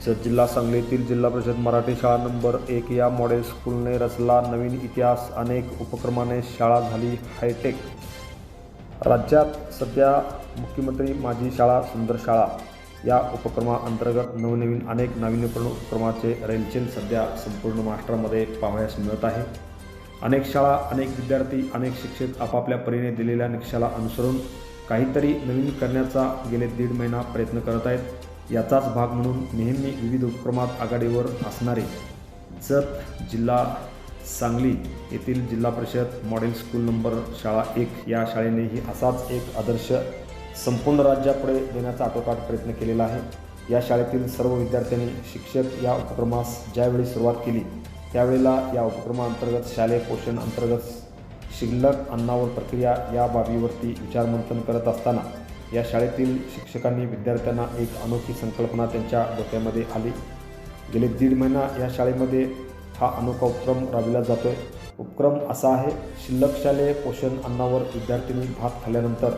जिल्हा सांगलीतील जिल्हा परिषद मराठी शाळा नंबर 1 या मॉडेल स्कूलने रचला नवीन इतिहास। अनेक उपक्रमाने शाळा झाली हायटेक। राज्यात सध्या मुख्यमंत्री माझी शाळा सुंदर शाळा या उपक्रमाअंतर्गत नवनवीन अनेक नाविन्यपूर्ण उपक्रमाचे रेलचेल सध्या संपूर्ण महाराष्ट्रामध्ये पाहावयास मिळत आहे। अनेक शाळा, अनेक विद्यार्थी, अनेक शिक्षक आपापल्या परीने दिलेल्या निकषाला अनुसरून काहीतरी नवीन करण्याचा गेले 1.5 महिना प्रयत्न करत आहेत। याचाच भाग म्हणून नेहमी विविध उपक्रमात आघाडीवर असणारे जत जिल्हा सांगली येथील जिल्हा परिषद मॉडेल स्कूल नंबर शाळा 1 या शाळेनेही असाच एक आदर्श संपूर्ण राज्यापुढे देण्याचा आटोकाट प्रयत्न केलेला आहे। या शाळेतील सर्व विद्यार्थ्यांनी, शिक्षक या उपक्रमास ज्यावेळी सुरुवात केली त्यावेळेला या उपक्रमाअंतर्गत शालेय पोषण अंतर्गत शिल्लक अन्नावर प्रक्रिया या बाबीवरती विचारमंथन करत असताना या शाळेतील शिक्षकांनी विद्यार्थ्यांना एक अनोखी संकल्पना त्यांच्या डोक्यामध्ये आली। गेले 1.5 महिना या शाळेमध्ये हा अनोखा उपक्रम राबविला जातोय। उपक्रम असा आहे, शिल्लक शालेय पोषण अन्नावर विद्यार्थ्यांनी भात खाल्ल्यानंतर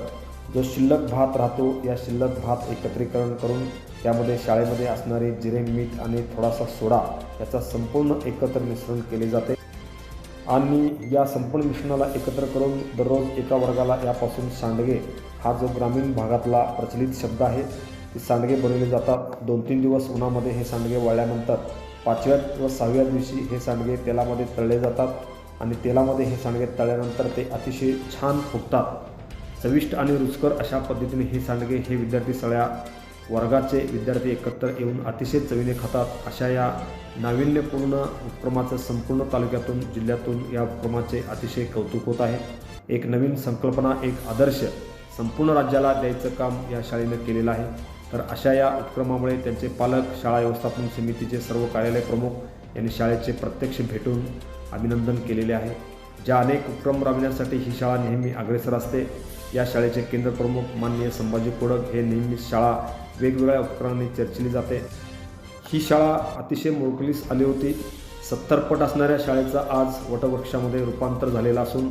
जो शिल्लक भात राहतो या शिल्लक भात एकत्रीकरण करून त्यामध्ये शाळेमध्ये असणारे जिरे, मीठ आणि थोडासा सोडा याचा संपूर्ण एकत्र मिश्रण केले जाते आणि या संपूर्ण मिश्रणाला एकत्र करून दररोज एका वर्गाला यापासून सांडगे हा जो ग्रामीण भागातला प्रचलित शब्द आहे ते सांडगे बनवले जातात। 2-3 दिवस उन्हामध्ये हे सांडगे वाळल्यानंतर 5व्या व 6व्या दिवशी हे सांडगे तेलामध्ये तळले जातात आणि तेलामध्ये हे सांडगे तळल्यानंतर ते अतिशय छान फुगतात। चविष्ट आणि रुचकर अशा पद्धतीने हे सांडगे हे विद्यार्थी सगळ्या वर्गाचे विद्यार्थी एकत्र येऊन अतिशय चवीने खातात। अशा या नाविन्यपूर्ण उपक्रमाचं संपूर्ण तालुक्यातून, जिल्ह्यातून या उपक्रमाचे अतिशय कौतुक होत आहे। एक नवीन संकल्पना, एक आदर्श संपूर्ण राज्याला द्यायचं काम या शाळेनं केलेलं आहे। तर अशा या उपक्रमामुळे त्यांचे पालक, शाळा व्यवस्थापन समितीचे सर्व कार्यालय प्रमुख यांनी शाळेचे प्रत्यक्ष भेटून अभिनंदन केलेले आहे। ज्या अनेक उपक्रम राबविण्यासाठी ही शाळा नेहमी अग्रेसर असते, या शाळेचे केंद्र प्रमुख माननीय संभाजी कोडक हे नेहमीच शाळा वेगवेगळ्या उपक्रमांनी चर्चिली जाते। ही शाळा अतिशय मोडकळीस आली होती। 70 पट असणाऱ्या शाळेचा आज वटवृक्षामध्ये रूपांतर झालेला असून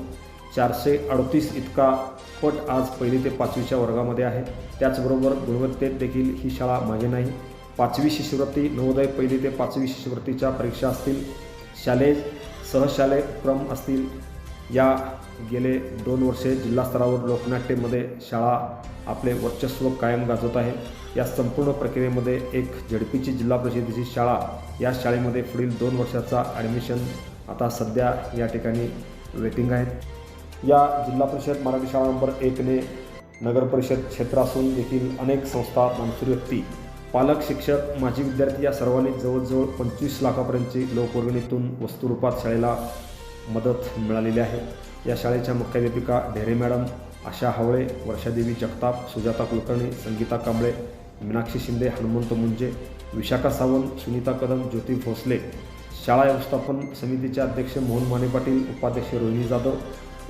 438 इतका पट आज 1ली ते 5वीच्या वर्गामध्ये आहे। त्याचबरोबर गुणवत्तेत देखील ही शाळा मागे नाही। 5वी शिष्यवृत्ती, नवोदय 1ली ते 5वी शिष्यवृत्तीच्या परीक्षा असतील, शालेय सहशालेय उपक्रम असतील, या गेले 2 वर्षे जिल्हा स्तरावर लोकनाट्यमध्ये शाळा आपले वर्चस्व कायम गाजवत आहे। या संपूर्ण प्रक्रियेमध्ये एक झडपीची जिल्हा परिषदेची शाळा या शाळेमध्ये पुढील 2 वर्षाचा ॲडमिशन आता सध्या या ठिकाणी वेटिंग आहेत। या जिल्हा परिषद मराठी शाळा नंबर 1ने नगर परिषद क्षेत्र असून देखील अनेक संस्था, मानसुर व्यक्ती, पालक, शिक्षक, माजी विद्यार्थी या सर्वांनी जवळजवळ 25 लाखापर्यंतची लोकवर्गणीतून वस्तुरूपात शाळेला मदत मिळालेली आहे। या शाळेच्या मुख्याध्यापिका ढेरे मॅडम, आशा हावळे, वर्षादेवी जगताप, सुजाता कुलकर्णी, संगीता कांबळे, मीनाक्षी शिंदे, हनुमंत मुंजे, विशाखा सावंत, सुनीता कदम, ज्योती भोसले, शाळा व्यवस्थापन समितीचे अध्यक्ष मोहन माने पाटील, उपाध्यक्ष रोहिणी जाधव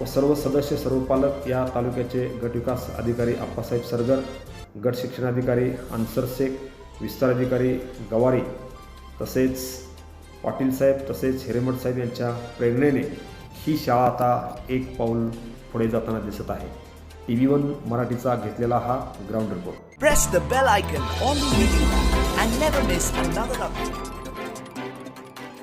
व सर्व सदस्य, सर्व पालक, या तालुक्याचे गट विकास अधिकारी आप्पासाहेब सरगर, गट शिक्षणाधिकारी अन्सर शेख, विस्तार अधिकारी गवारी, तसेच पाटील साहेब, तसेच हिरेमठ साहेब यांच्या प्रेरणेने ही शाळा आता एक पाऊल पुढे जाताना दिसत आहे। TV1 मराठीचा घेतलेला हा ground report. Press the bell icon on the video and never miss another update.